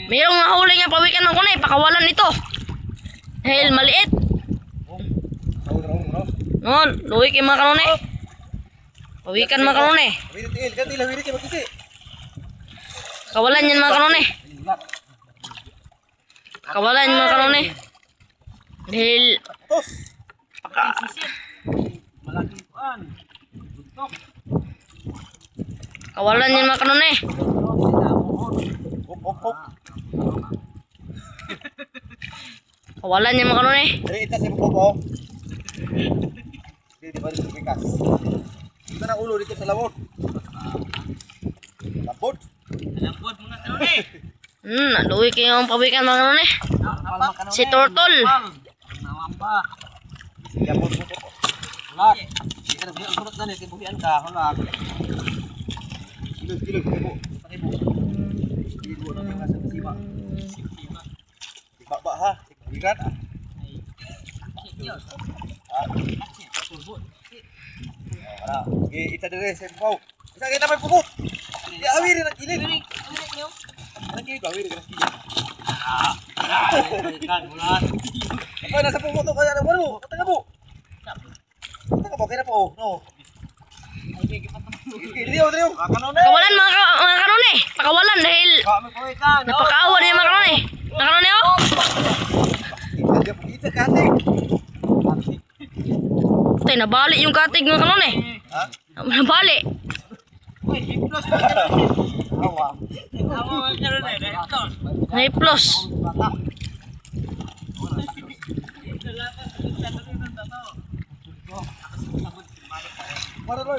Mayroong nahuli nga pawikan ng kunay, pakawalan ito. Dahil maliit. Noon, luwi kayo mga kanone. Pawikan mga kanone. Kawalan yan mga kanone. Kawalan yan mga kanone. Dahil kawalan yan mga kanone. Kawalan yan mga kanone. Ito na ulo dito sa labot. Labot? Lambot mga kanone. Luwi kayo ang pawikan mga kanone. Si Turtle. Nawamba. Labot mo po. Ulat. Hindi ka nagbuhan ulat na niya. Kibuhian ka. Ulat. Kilog. Pakibo. Kibo na mga sa siba. Ibaba ha. Bigat ah. Okay, isa dire sa pau. Isa kita may pupot. Di awiri na kilid. Lagi ka awiri ka kilid. Kan ulat. Apa nasa pupot to kaya na mo? Kata mo. Kata ka kaya na po. No. Diriyo. Kanone. Kawalan mga kanone. Pakawalan dahil Kami po ikan. napakaawan niya mga kanone. Mga kanone oh. Dia kita kating. Tay, nabali yung katig mga kanone. Ha? Nabali. Uy, hiplos. Awa. Awa kanone. Hiplos. Hiplos. Mara loy,